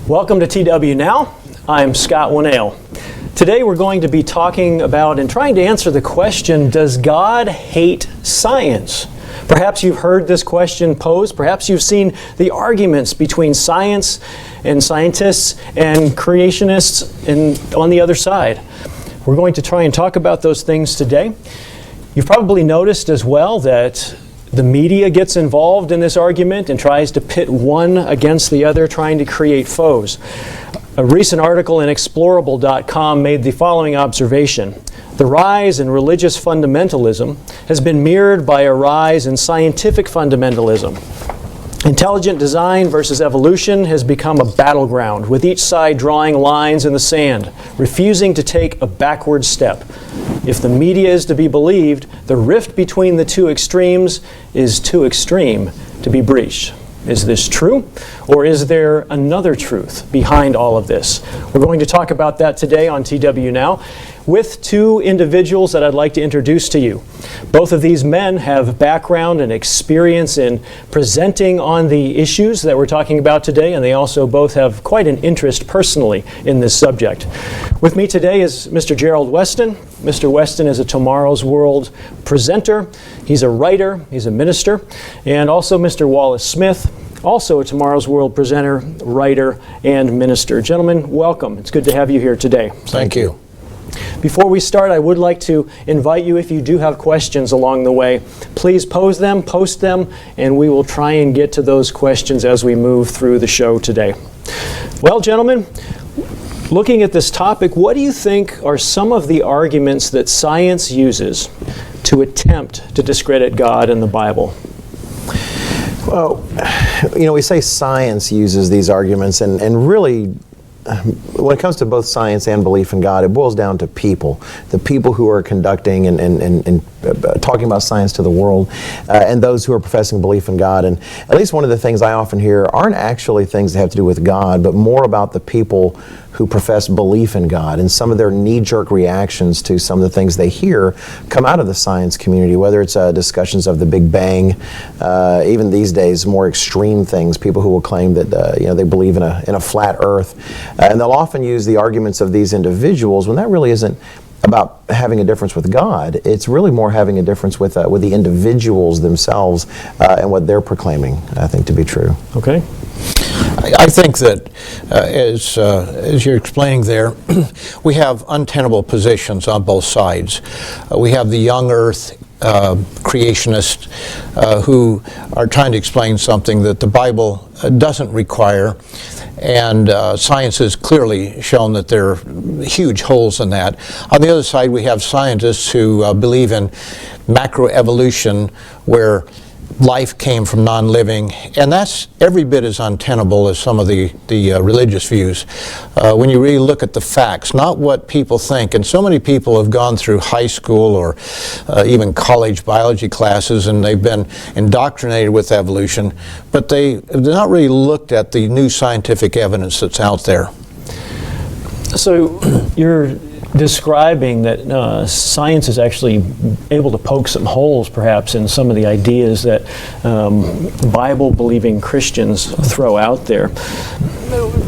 Welcome to TWNow. I'm Scott Winnale. Today we're going to be talking about and trying to answer the question, does God hate science? Perhaps you've heard this question posed. Perhaps you've seen the arguments between science and scientists and creationists on the other side. We're going to try and talk about those things today. You've probably noticed as well that the media gets involved in this argument and tries to pit one against the other, trying to create foes. A recent article in explorable.com made the following observation. The rise in religious fundamentalism has been mirrored by a rise in scientific fundamentalism. Intelligent design versus evolution has become a battleground, with each side drawing lines in the sand, refusing to take a backward step. If the media is to be believed, the rift between the two extremes is too extreme to be breached. Is this true? Or is there another truth behind all of this? We're going to talk about that today on TWNow with two individuals that I'd like to introduce to you. Both of these men have background and experience in presenting on the issues that we're talking about today, and they also both have quite an interest personally in this subject. With me today is Mr. Gerald Weston. Mr. Weston is a Tomorrow's World presenter. He's a writer, he's a minister, and also Mr. Wallace Smith, also a Tomorrow's World presenter, writer, and minister. Gentlemen, welcome. It's good to have you here today. Thank you. Before we start, I would like to invite you, if you do have questions along the way, please pose them, post them, and we will try and get to those questions as we move through the show today. Well, gentlemen, looking at this topic, what do you think are some of the arguments that science uses to attempt to discredit God and the Bible? Well, we say science uses these arguments, and really, when it comes to both science and belief in God, it boils down to people. The people who are conducting and talking about science to the world, and those who are professing belief in God. And at least one of the things I often hear aren't actually things that have to do with God, but more about the people who profess belief in God and some of their knee-jerk reactions to some of the things they hear come out of the science community, whether it's discussions of the Big Bang, even these days more extreme things, people who will claim that they believe in a flat earth. And they'll often use the arguments of these individuals when that really isn't about having a difference with God. It's really more having a difference with the individuals themselves and what they're proclaiming, I think, to be true. Okay. I think that as you're explaining there, we have untenable positions on both sides. We have the young earth creationists who are trying to explain something that the Bible doesn't require, and science has clearly shown that there are huge holes in that. On the other side, we have scientists who believe in macroevolution, where life came from non-living, and that's every bit as untenable as some of the religious views. When you really look at the facts, not what people think, and so many people have gone through high school or even college biology classes, and they've been indoctrinated with evolution, but they've not really looked at the new scientific evidence that's out there. So you're describing that science is actually able to poke some holes, perhaps, in some of the ideas that Bible-believing Christians throw out there.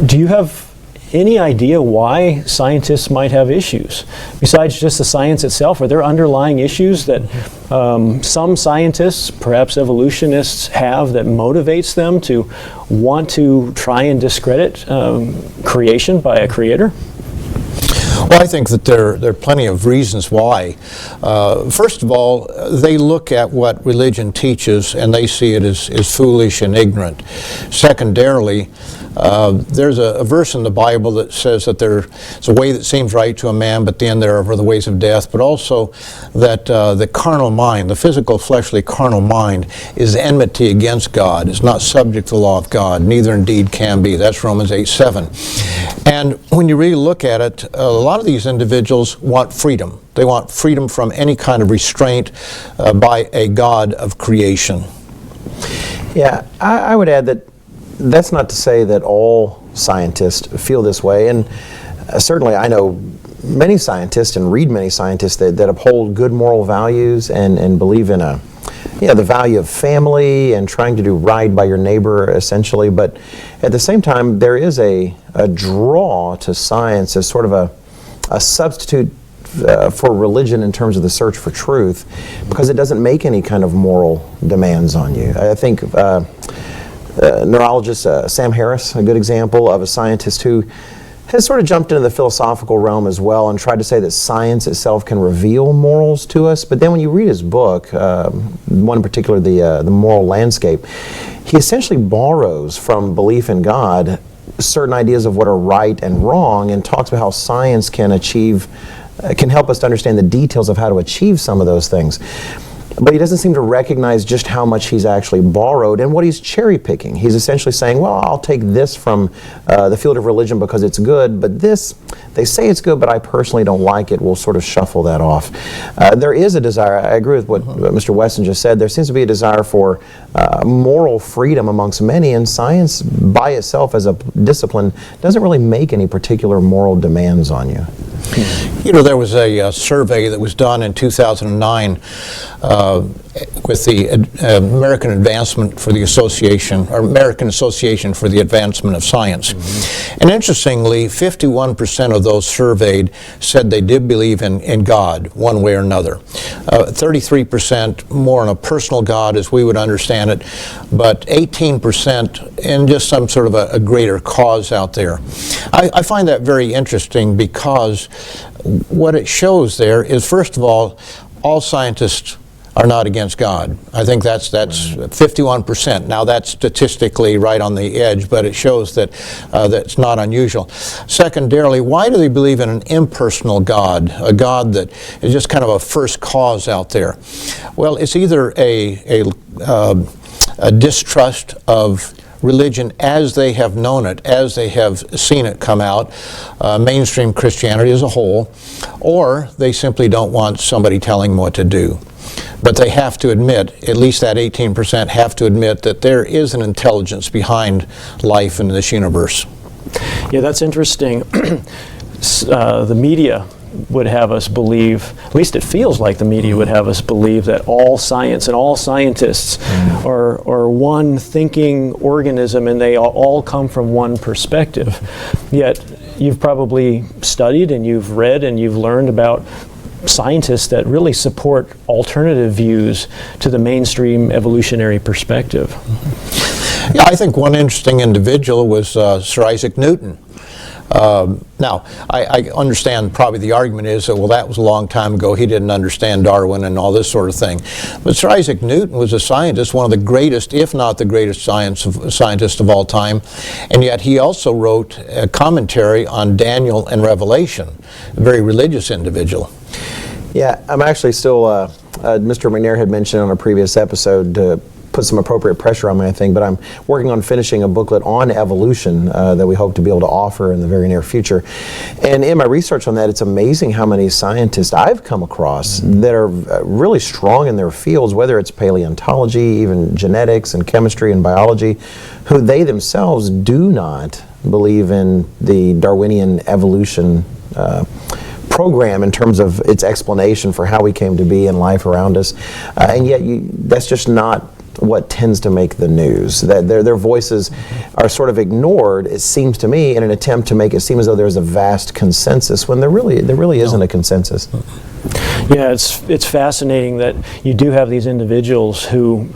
Do you have any idea why scientists might have issues? Besides just the science itself, are there underlying issues that some scientists, perhaps evolutionists, have that motivates them to want to try and discredit creation by a creator? Well, I think that there are plenty of reasons why. First of all, they look at what religion teaches and they see it as foolish and ignorant. Secondarily, there's a verse in the Bible that says that there's a way that seems right to a man, but then there are the ways of death, but also that the carnal mind, the physical, fleshly, carnal mind, is enmity against God, is not subject to the law of God, neither indeed can be. That's Romans 8:7. And when you really look at it, a lot of these individuals want freedom. They want freedom from any kind of restraint by a God of creation. Yeah, I would add that that's not to say that all scientists feel this way, and certainly I know many scientists and read many scientists that uphold good moral values and believe in a the value of family and trying to do right by your neighbor, essentially. But at the same time, there is a draw to science as sort of a substitute for religion in terms of the search for truth, because it doesn't make any kind of moral demands on you. I think neurologist Sam Harris, a good example of a scientist who has sort of jumped into the philosophical realm as well and tried to say that science itself can reveal morals to us. But then when you read his book, one in particular, the Moral Landscape, he essentially borrows from belief in God certain ideas of what are right and wrong, and talks about how science can help us to understand the details of how to achieve some of those things. But he doesn't seem to recognize just how much he's actually borrowed and what he's cherry picking. He's essentially saying, well, I'll take this from the field of religion because it's good, but this, they say it's good, but I personally don't like it. We'll sort of shuffle that off. There is a desire, I agree with what Mr. Weston just said, there seems to be a desire for moral freedom amongst many, and science by itself as a discipline doesn't really make any particular moral demands on you. You know, there was a survey that was done in 2009 with the American Advancement for the Association, or American Association for the Advancement of Science. And interestingly, 51% of those surveyed said they did believe in God one way or another. 33% more on a personal God as we would understand it, but 18% in just some sort of a greater cause out there. I find that very interesting, because what it shows there is, first of all scientists are not against God. I think that's 51%. Now that's statistically right on the edge, but it shows that that's not unusual. Secondarily, why do they believe in an impersonal God, a God that is just kind of a first cause out there? Well, it's either a distrust of religion as they have known it, as they have seen it come out, mainstream Christianity as a whole, or they simply don't want somebody telling them what to do. But they have to admit, at least that 18% have to admit, that there is an intelligence behind life in this universe. Yeah, that's interesting. The media would have us believe, at least it feels like the media would have us believe, that all science and all scientists are one thinking organism, and they all come from one perspective. Yet you've probably studied and you've read and you've learned about scientists that really support alternative views to the mainstream evolutionary perspective. Yeah, I think one interesting individual was Sir Isaac Newton. Now, I understand probably the argument is that, well, that was a long time ago, he didn't understand Darwin and all this sort of thing. But Sir Isaac Newton was a scientist, one of the greatest, if not the greatest scientist of all time, and yet he also wrote a commentary on Daniel and Revelation, a very religious individual. Yeah, I'm actually still, Mr. McNair had mentioned on a previous episode to put some appropriate pressure on me, I think, but I'm working on finishing a booklet on evolution that we hope to be able to offer in the very near future. And in my research on that, it's amazing how many scientists I've come across that are really strong in their fields, whether it's paleontology, even genetics and chemistry and biology, who they themselves do not believe in the Darwinian evolution program in terms of its explanation for how we came to be in life around us, and yet that's just not what tends to make the news. That their voices are sort of ignored, it seems to me, in an attempt to make it seem as though there's a vast consensus when there really isn't a consensus. Yeah, it's fascinating that you do have these individuals who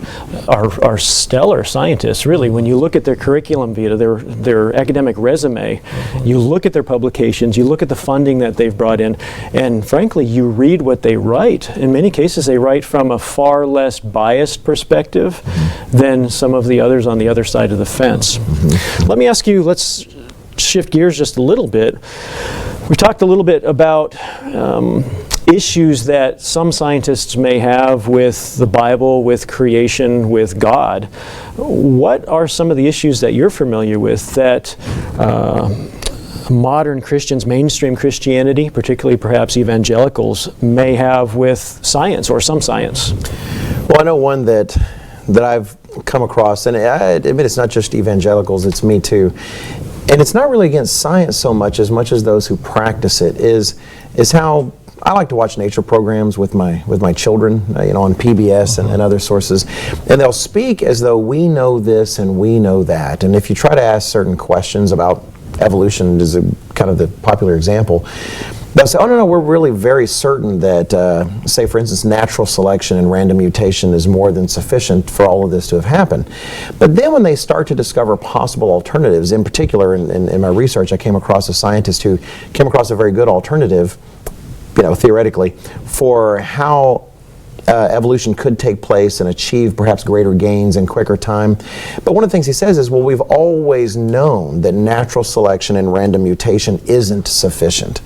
are stellar scientists, really. When you look at their curriculum vitae, their academic resume, you look at their publications, you look at the funding that they've brought in, and frankly, you read what they write. In many cases, they write from a far less biased perspective than some of the others on the other side of the fence. Let me ask you, let's shift gears just a little bit. We talked a little bit about issues that some scientists may have with the Bible, with creation, with God. What are some of the issues that you're familiar with that modern Christians, mainstream Christianity, particularly perhaps evangelicals, may have with science or some science? Well, I know one that I've come across, and I admit it's not just evangelicals, it's me too. And it's not really against science so much as those who practice it, is how I like to watch nature programs with my children, on PBS and other sources, and they'll speak as though we know this and we know that. And if you try to ask certain questions about evolution, is kind of the popular example, they'll say, oh, no, we're really very certain that, say, for instance, natural selection and random mutation is more than sufficient for all of this to have happened. But then when they start to discover possible alternatives, in particular, in my research, I came across a scientist who came across a very good alternative, theoretically, for how evolution could take place and achieve perhaps greater gains in quicker time. But one of the things he says is, well, we've always known that natural selection and random mutation isn't sufficient.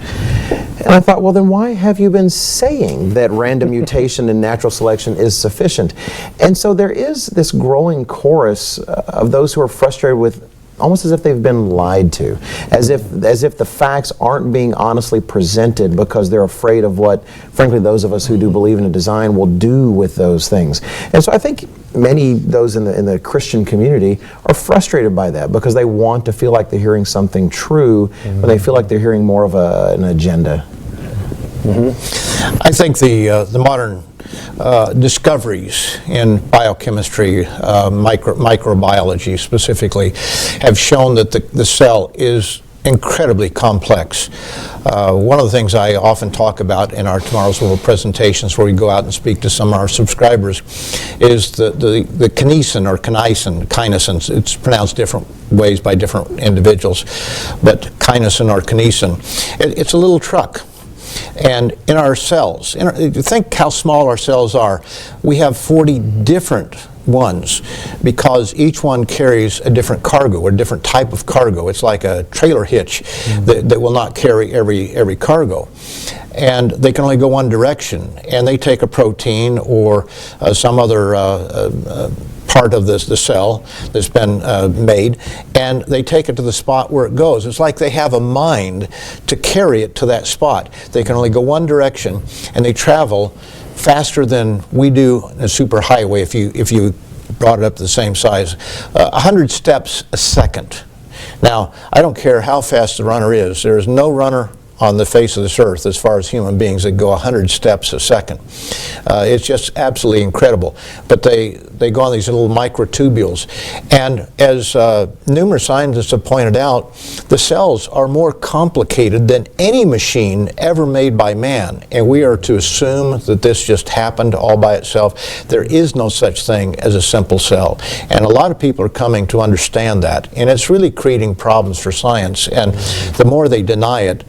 And I thought, well, then why have you been saying that random mutation and natural selection is sufficient? And so there is this growing chorus of those who are frustrated with, almost as if they've been lied to, as if the facts aren't being honestly presented because they're afraid of what, frankly, those of us who do believe in a design will do with those things. And so I think those in the Christian community are frustrated by that because they want to feel like they're hearing something true, but they feel like they're hearing more of an agenda. I think the modern discoveries in biochemistry, microbiology specifically, have shown that the cell is incredibly complex. One of the things I often talk about in our Tomorrow's World presentations, where we go out and speak to some of our subscribers, is the kinesin or kinesin. It's pronounced different ways by different individuals, but kinesin or kinesin. It's a little truck. And in our cells, think how small our cells are. We have 40 different ones because each one carries a different cargo or a different type of cargo. It's like a trailer hitch that will not carry every cargo. And they can only go one direction. And they take a protein or some other part of the cell that's been made, and they take it to the spot where it goes. It's like they have a mind to carry it to that spot. They can only go one direction, and they travel faster than we do in a superhighway if you brought it up to the same size. 100 steps a second. Now, I don't care how fast the runner is. There is no runner on the face of this earth, as far as human beings, that go 100 steps a second. It's just absolutely incredible. But they go on these little microtubules. And as numerous scientists have pointed out, the cells are more complicated than any machine ever made by man. And we are to assume that this just happened all by itself. There is no such thing as a simple cell. And a lot of people are coming to understand that. And it's really creating problems for science. And the more they deny it,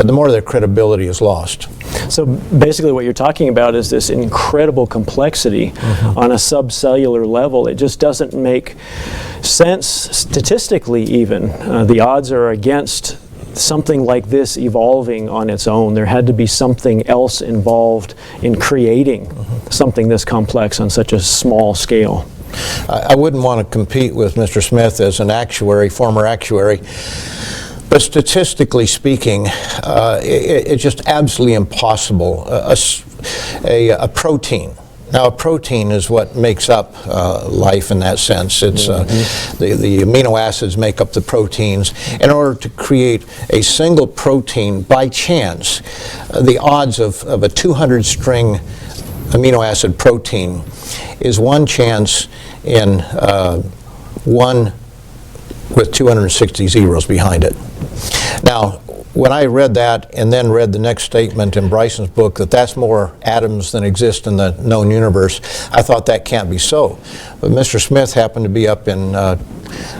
the more their credibility is lost. So basically what you're talking about is this incredible complexity on a subcellular level. It just doesn't make sense statistically even. The odds are against something like this evolving on its own. There had to be something else involved in creating something this complex on such a small scale. I wouldn't want to compete with Mr. Smith as an actuary, former actuary. But statistically speaking, it's just absolutely impossible. A protein. Now, a protein is what makes up life in that sense. It's the amino acids make up the proteins. In order to create a single protein, by chance, the odds of a 200-string amino acid protein is one chance in one with 260 zeros behind it. Now, when I read that and then read the next statement in Bryson's book that that's more atoms than exist in the known universe, I thought that can't be so. But Mr. Smith happened to be up in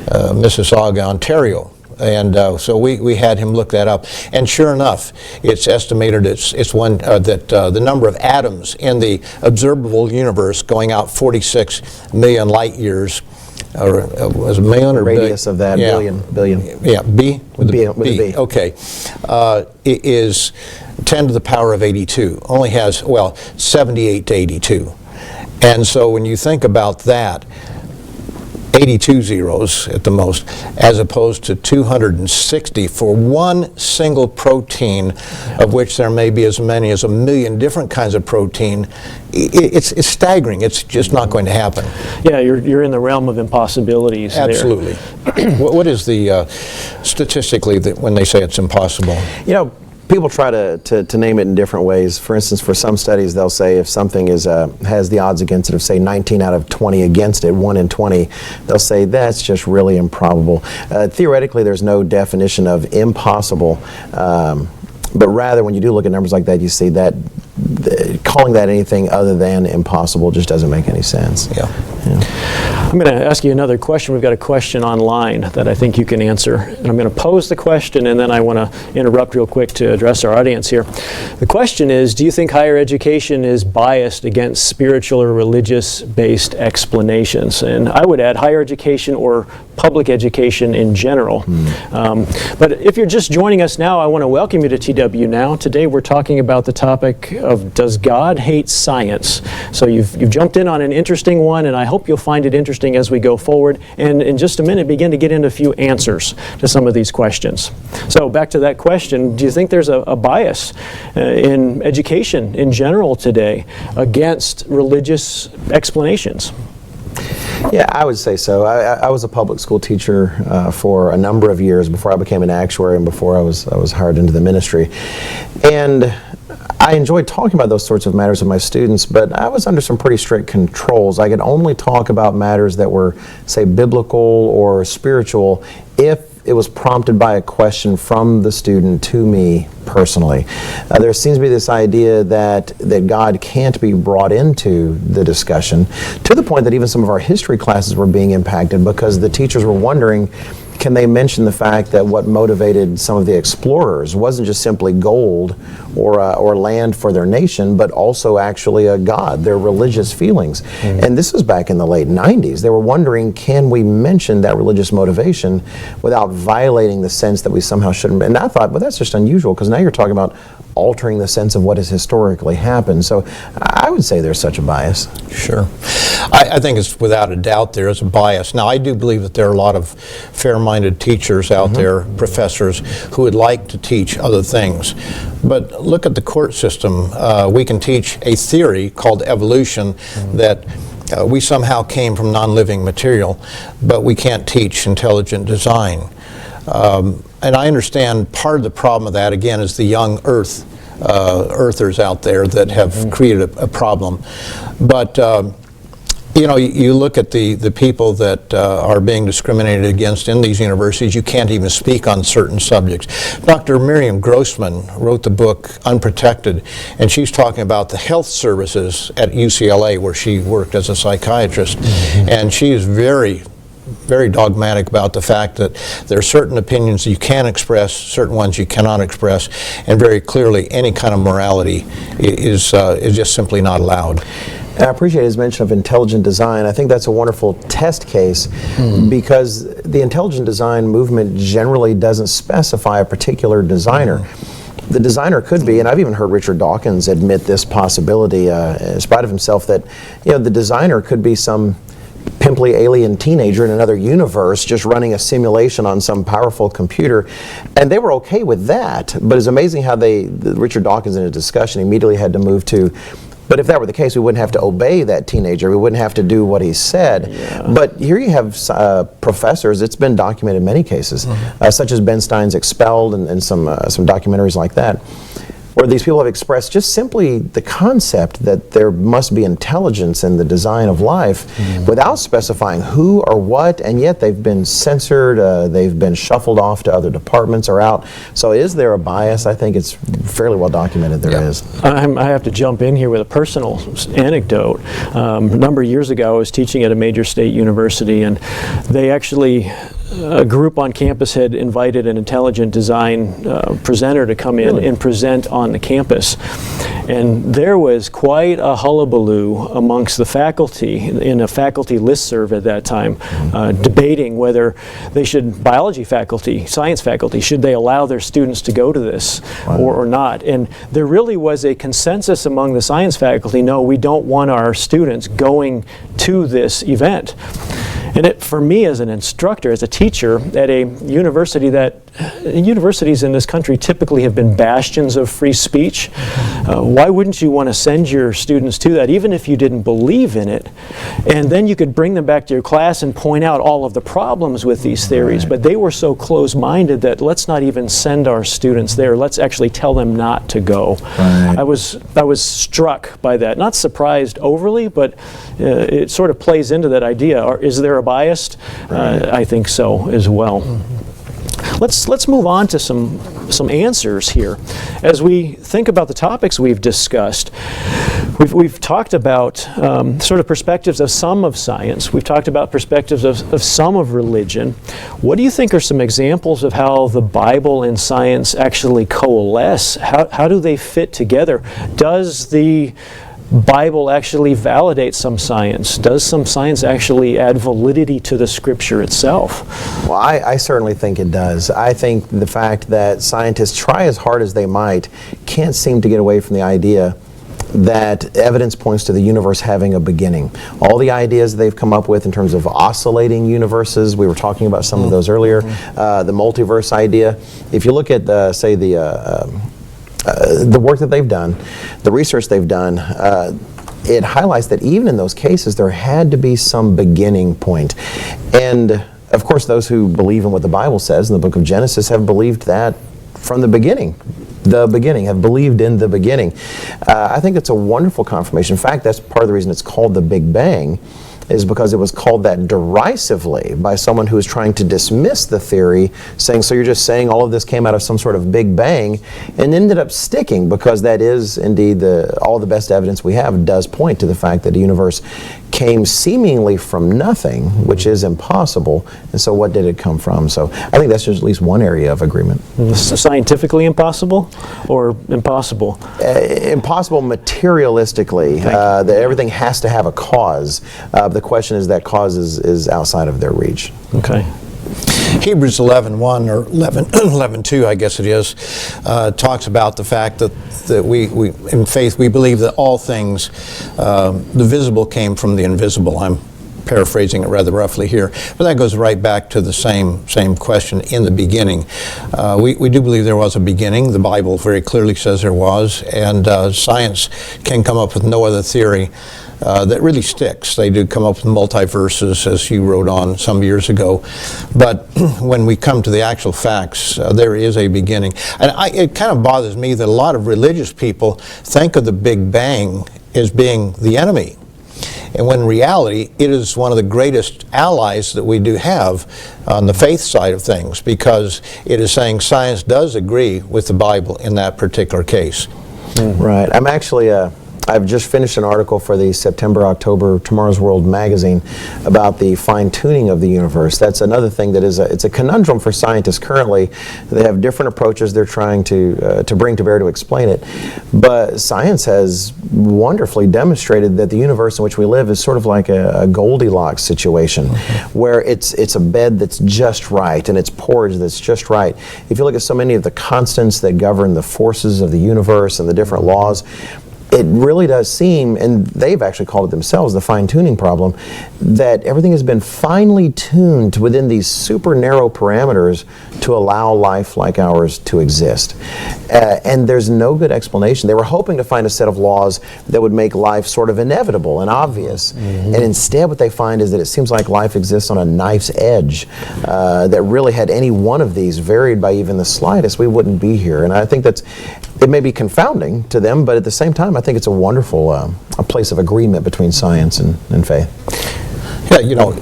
Mississauga, Ontario. And so we had him look that up, and sure enough, it's estimated it's one that the number of atoms in the observable universe going out 46 million light years, or was it million or radius of that, billion. Yeah, B with B, a with a B. Okay, it is 10 to the power of 82. Only has 78 to 82, and so when you think about that. 82 zeros at the most, as opposed to 260 for one single protein, of which there may be as many as 1 million different kinds of protein. It's staggering. It's just not going to happen. Yeah, you're in the realm of impossibilities. Absolutely. What is the statistically that when they say it's impossible? You know, people try to name it in different ways. For instance, for some studies, they'll say if something has the odds against it of, say, 19 out of 20 against it, 1 in 20, they'll say that's just really improbable. Theoretically, there's no definition of impossible, but rather when you do look at numbers like that, you see that calling that anything other than impossible just doesn't make any sense. Yeah. I'm going to ask you another question. We've got a question online that I think you can answer. And I'm going to pose the question, and then I want to interrupt real quick to address our audience here. The question is, do you think higher education is biased against spiritual or religious-based explanations? And I would add higher education or public education in general. But if you're just joining us now, I want to welcome you to TWNow. Today we're talking about the topic of, does God hate science? So you've jumped in on an interesting one, and I hope you'll find it interesting as we go forward, and in just a minute begin to get into a few answers to some of these questions. So back to that question, do you think there's a bias in education in general today against religious explanations? Yeah, I would say so. I was a public school teacher for a number of years before I became an actuary and before I was hired into the ministry. And I enjoyed talking about those sorts of matters with my students, but I was under some pretty strict controls. I could only talk about matters that were, say, biblical or spiritual if it was prompted by a question from the student to me personally. There seems to be this idea that God can't be brought into the discussion, to the point that even some of our history classes were being impacted because the teachers were wondering, can they mention the fact that what motivated some of the explorers wasn't just simply gold or land for their nation, but also actually a God, their religious feelings. And this was back in the late 90s. They were wondering, can we mention that religious motivation without violating the sense that we somehow shouldn't? And I thought, well, that's just unusual, because now you're talking about altering the sense of what has historically happened. So I would say there's such a bias. Sure. I think it's without a doubt there is a bias. Now, I do believe that there are a lot of fair-minded teachers out there, professors, who would like to teach other things. But look at the court system. We can teach a theory called evolution that we somehow came from non-living material, but we can't teach intelligent design. And I understand part of the problem of that, again, is the young earthers out there that have created a problem. But you know, you look at the people that are being discriminated against in these universities, you can't even speak on certain subjects. Dr. Miriam Grossman wrote the book Unprotected, and she's talking about the health services at UCLA, where she worked as a psychiatrist. And she is very dogmatic about the fact that there are certain opinions you can express, certain ones you cannot express, and very clearly any kind of morality is just simply not allowed. I appreciate his mention of intelligent design. I think that's a wonderful test case because the intelligent design movement generally doesn't specify a particular designer. The designer could be, and I've even heard Richard Dawkins admit this possibility in spite of himself, that the designer could be some pimply alien teenager in another universe just running a simulation on some powerful computer, and they were okay with that. But it's amazing how Richard Dawkins in a discussion immediately had to move to, but if that were the case, we wouldn't have to obey that teenager. We wouldn't have to do what he said. But here you have professors, it's been documented in many cases, such as Ben Stein's Expelled and some documentaries like that, where these people have expressed just simply the concept that there must be intelligence in the design of life without specifying who or what, and yet they've been censored, they've been shuffled off to other departments or out. So is there a bias? I think it's fairly well documented there is. I have to jump in here with a personal anecdote. A number of years ago, I was teaching at a major state university, and they actually, a group on campus had invited an intelligent design presenter to come in and present on the campus. And there was quite a hullabaloo amongst the faculty in a faculty listserv at that time, debating whether they should, biology faculty, science faculty, should they allow their students to go to this or not. And there really was a consensus among the science faculty, no, we don't want our students going to this event. And for me as an instructor, as a teacher at a university that universities in this country typically have been bastions of free speech. Why wouldn't you want to send your students to that, even if you didn't believe in it? And then you could bring them back to your class and point out all of the problems with these theories. But they were so close-minded that let's not even send our students there. Let's actually tell them not to go. I was struck by that. Not surprised overly, but it sort of plays into that idea. Is there a bias? I think so as well. Let's move on to some answers here. As we think about the topics we've discussed, we've talked about sort of perspectives of some of science. We've talked about perspectives of some of religion. What do you think are some examples of how the Bible and science actually coalesce? How do they fit together? Does the Bible actually validate some science? Does some science actually add validity to the Scripture itself? Well, I certainly think it does. I think the fact that scientists try as hard as they might can't seem to get away from the idea that evidence points to the universe having a beginning. All the ideas they've come up with in terms of oscillating universes, we were talking about some of those earlier, the multiverse idea. If you look at, say, the work that they've done, the research they've done, it highlights that even in those cases there had to be some beginning point. And of course those who believe in what the Bible says in the book of Genesis have believed that from the beginning. Have believed in the beginning. I think it's a wonderful confirmation. In fact, that's part of the reason it's called the Big Bang, is because it was called that derisively by someone who was trying to dismiss the theory, saying, so you're just saying all of this came out of some sort of Big Bang, and ended up sticking, because that is indeed all the best evidence we have does point to the fact that the universe came seemingly from nothing, which is impossible, and so what did it come from? So I think that's just at least one area of agreement. Scientifically impossible or impossible? Impossible materialistically. That everything has to have a cause. The question is that cause is outside of their reach. Okay. Hebrews 11:1 or 11:2, I guess it is, talks about the fact that we in faith we believe that all things, the visible came from the invisible. I'm paraphrasing it rather roughly here, but that goes right back to the same question in the beginning. We do believe there was a beginning. The Bible very clearly says there was, and science can come up with no other theory that really sticks. They do come up with multiverses, as you wrote on some years ago, but when we come to the actual facts, there is a beginning. And it kind of bothers me that a lot of religious people think of the Big Bang as being the enemy, and when in reality it is one of the greatest allies that we do have on the faith side of things, because it is saying science does agree with the Bible in that particular case. Right. I'm actually I've just finished an article for the September-October Tomorrow's World magazine about the fine-tuning of the universe. That's another thing that it's a conundrum for scientists currently. They have different approaches they're trying to bring to bear to explain it. But science has wonderfully demonstrated that the universe in which we live is sort of like a Goldilocks situation, where it's a bed that's just right and it's porridge that's just right. If you look at so many of the constants that govern the forces of the universe and the different laws, it really does seem, and they've actually called it themselves, the fine-tuning problem, that everything has been finely tuned within these super narrow parameters to allow life like ours to exist. And there's no good explanation. They were hoping to find a set of laws that would make life sort of inevitable and obvious. And instead what they find is that it seems like life exists on a knife's edge, that really had any one of these varied by even the slightest, we wouldn't be here. And I think it may be confounding to them, but at the same time I think it's a wonderful a place of agreement between science and faith. Yeah, you know,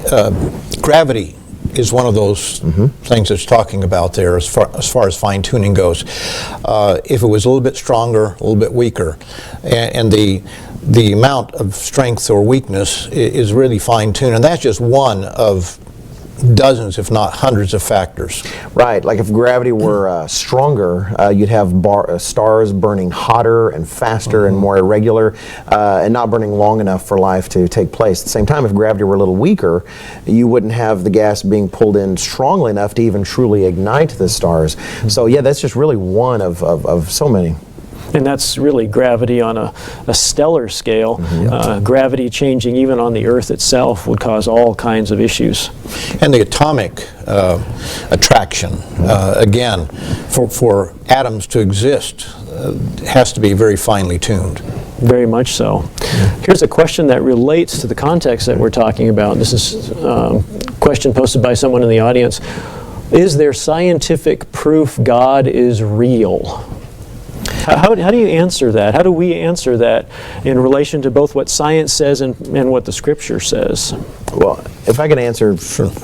gravity is one of those things that's talking about there as far as fine-tuning goes. If it was a little bit stronger, a little bit weaker, and the amount of strength or weakness is really fine-tuned, and that's just one of dozens, if not hundreds, of factors. Right, like if gravity were stronger, you'd have stars burning hotter and faster and more irregular, and not burning long enough for life to take place. At the same time, if gravity were a little weaker, you wouldn't have the gas being pulled in strongly enough to even truly ignite the stars. So yeah, that's just really one of so many. And that's really gravity on a stellar scale. Gravity changing even on the Earth itself would cause all kinds of issues. And the atomic attraction, again, for atoms to exist, has to be very finely tuned. Very much so. Here's a question that relates to the context that we're talking about. This is a question posted by someone in the audience. Is there scientific proof God is real? How do you answer that? How do we answer that in relation to both what science says and what the Scripture says? Well, if I can answer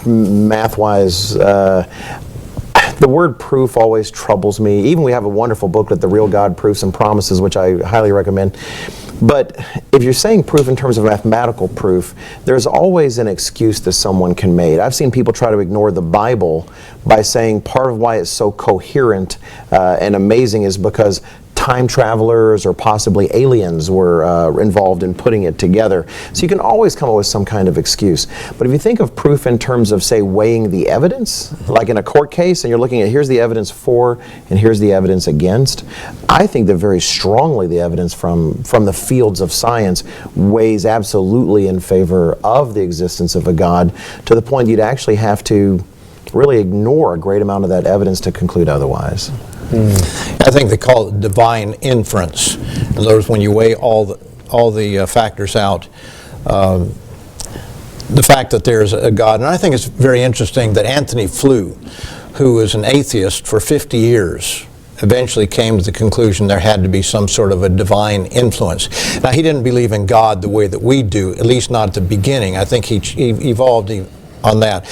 math-wise, the word proof always troubles me. Even we have a wonderful booklet, The Real God Proofs and Promises, which I highly recommend. But if you're saying proof in terms of mathematical proof, there's always an excuse that someone can make. I've seen people try to ignore the Bible by saying part of why it's so coherent and amazing is because time travelers or possibly aliens were involved in putting it together. So you can always come up with some kind of excuse. But if you think of proof in terms of, say, weighing the evidence, like in a court case, and you're looking at here's the evidence for and here's the evidence against, I think that very strongly the evidence from the fields of science weighs absolutely in favor of the existence of a God, to the point you'd actually have to really ignore a great amount of that evidence to conclude otherwise. I think they call it divine inference. In other words, when you weigh all the factors out, the fact that there's a God. And I think it's very interesting that Anthony Flew, who was an atheist for 50 years, eventually came to the conclusion there had to be some sort of a divine influence. Now, he didn't believe in God the way that we do, at least not at the beginning. I think he evolved on that.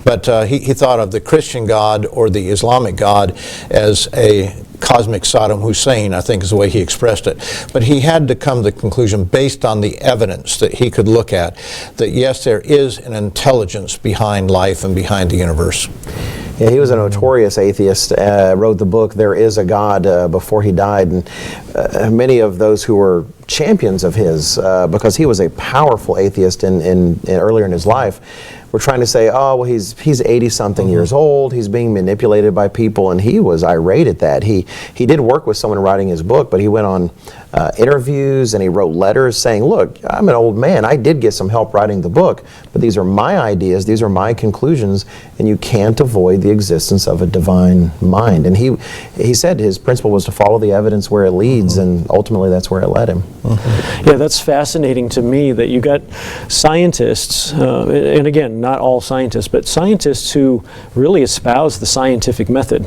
But he thought of the Christian God or the Islamic God as a cosmic Saddam Hussein, I think is the way he expressed it. But he had to come to the conclusion, based on the evidence that he could look at, that yes, there is an intelligence behind life and behind the universe. Yeah, he was a notorious atheist, wrote the book, There Is a God, before he died. And many of those who were champions of his, because he was a powerful atheist earlier in his life, were trying to say, oh, well, he's 80-something years old, he's being manipulated by people, and he was irate at that. He did work with someone writing his book, but he went on interviews and he wrote letters saying, look, I'm an old man, I did get some help writing the book, but these are my ideas, these are my conclusions, and you can't avoid the existence of a divine mind. And he said his principle was to follow the evidence where it leads, and ultimately that's where it led him. Yeah, that's fascinating to me that you got scientists, and again, not all scientists, but scientists who really espouse the scientific method,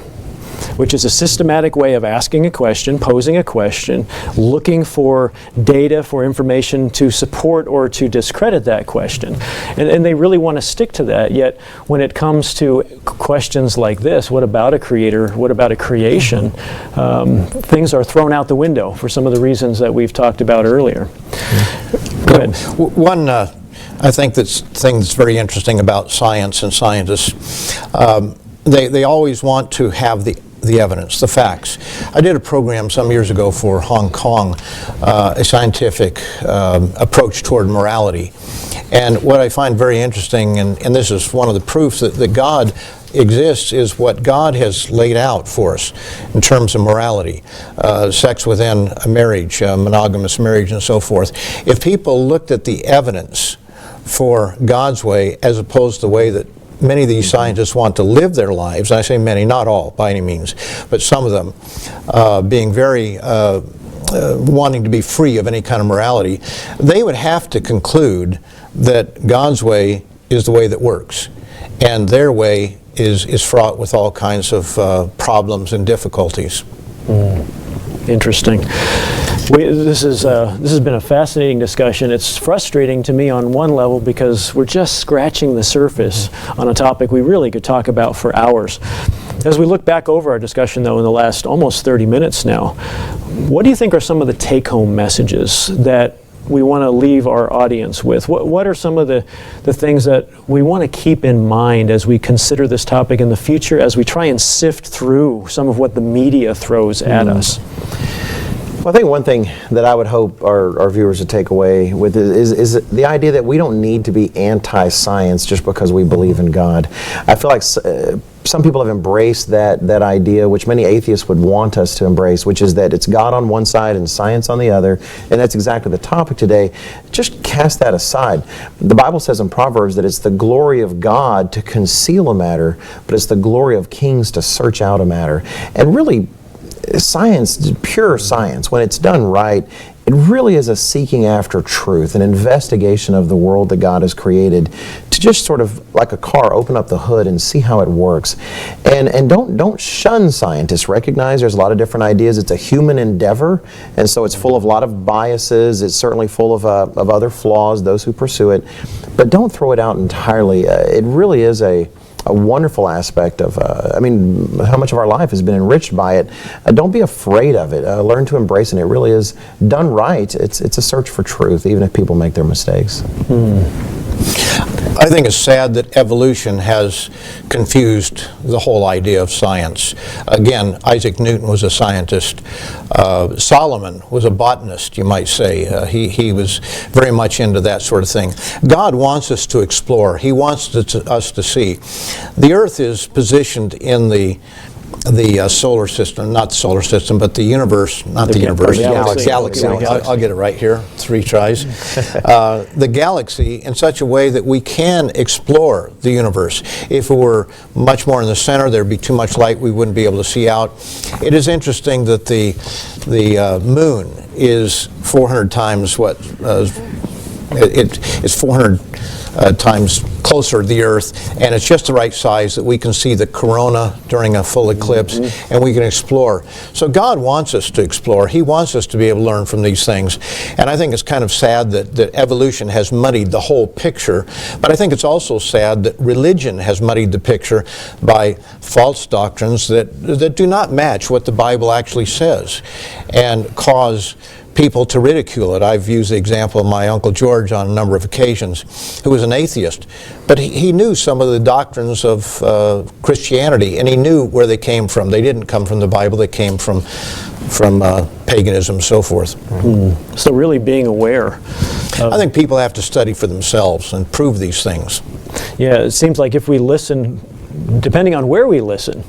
which is a systematic way of asking a question, posing a question, looking for data, for information to support or to discredit that question. And they really want to stick to that. Yet when it comes to questions like this, what about a creator, what about a creation, things are thrown out the window for some of the reasons that we've talked about earlier. Go ahead. One, I think thing's very interesting about science and scientists. They always want to have the evidence, the facts. I did a program some years ago for Hong Kong, a scientific approach toward morality. And what I find very interesting, and this is one of the proofs that God exists, is what God has laid out for us in terms of morality, sex within a marriage, monogamous marriage, and so forth. If people looked at the evidence for God's way as opposed to the way that many of these scientists want to live their lives, I say many, not all by any means, but some of them being very wanting to be free of any kind of morality, they would have to conclude that God's way is the way that works, and their way is fraught with all kinds of problems and difficulties. Interesting. This has been a fascinating discussion. It's frustrating to me on one level because we're just scratching the surface on a topic we really could talk about for hours. As we look back over our discussion, though, in the last almost 30 minutes now, what do you think are some of the take-home messages that we want to leave our audience with? What are some of the things that we want to keep in mind as we consider this topic in the future, as we try and sift through some of what the media throws at us? Well, I think one thing that I would hope our viewers would take away with is the idea that we don't need to be anti-science just because we believe in God. I feel like some people have embraced that idea, which many atheists would want us to embrace, which is that it's God on one side and science on the other, and that's exactly the topic today. Just cast that aside. The Bible says in Proverbs that it's the glory of God to conceal a matter, but it's the glory of kings to search out a matter. And really, science, pure science, when it's done right, it really is a seeking after truth, an investigation of the world that God has created, to just sort of like a car, open up the hood and see how it works. And don't shun scientists. Recognize there's a lot of different ideas. It's a human endeavor, and so it's full of a lot of biases. It's certainly full of other flaws, those who pursue it. But don't throw it out entirely. It really is a wonderful aspect of, how much of our life has been enriched by it. Don't be afraid of it. Learn to embrace it. It really is done right. It's a search for truth, even if people make their mistakes. I think it's sad that evolution has confused the whole idea of science. Again, Isaac Newton was a scientist. Solomon was a botanist, you might say. He was very much into that sort of thing. God wants us to explore. He wants us to see. The Earth is positioned in the solar system, not the solar system, but the universe, not the universe, galaxy. I'll get it right here, 3 tries. The galaxy in such a way that we can explore the universe. If it were much more in the center, there'd be too much light, we wouldn't be able to see out. It is interesting that the moon is 400 times what, it's 400 times closer to the Earth, and it's just the right size that we can see the corona during a full eclipse, and we can explore. So God wants us to explore. He wants us to be able to learn from these things. And I think it's kind of sad that evolution has muddied the whole picture, but I think it's also sad that religion has muddied the picture by false doctrines that do not match what the Bible actually says and cause people to ridicule it. I've used the example of my Uncle George on a number of occasions, who was an atheist, but he knew some of the doctrines of Christianity, and he knew where they came from. They didn't come from the Bible, they came from paganism and so forth. So really being aware. I think people have to study for themselves and prove these things. Yeah, it seems like if we listen, depending on where we listen,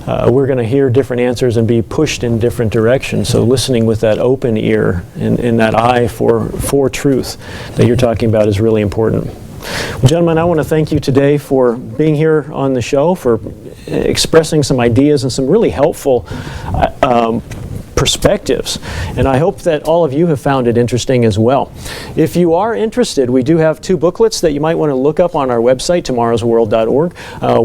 we're going to hear different answers and be pushed in different directions. So listening with that open ear and that eye for truth that you're talking about is really important. Well, gentlemen, I want to thank you today for being here on the show, for expressing some ideas and some really helpful perspectives, and I hope that all of you have found it interesting as well. If you are interested, we do have 2 booklets that you might want to look up on our website, tomorrowsworld.org.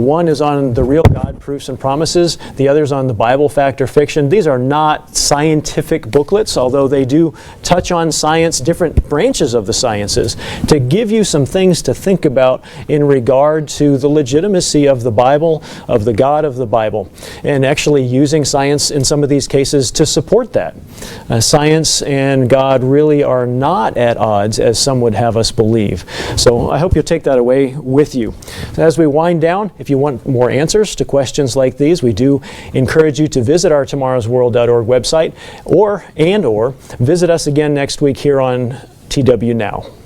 One is on the real God, proofs and promises. The other is on the Bible, fact or fiction. These are not scientific booklets, although they do touch on science, different branches of the sciences, to give you some things to think about in regard to the legitimacy of the Bible, of the God of the Bible, and actually using science in some of these cases to support that. Science and God really are not at odds, as some would have us believe. So I hope you'll take that away with you. As we wind down, if you want more answers to questions like these, we do encourage you to visit our tomorrowsworld.org website or visit us again next week here on TWNow.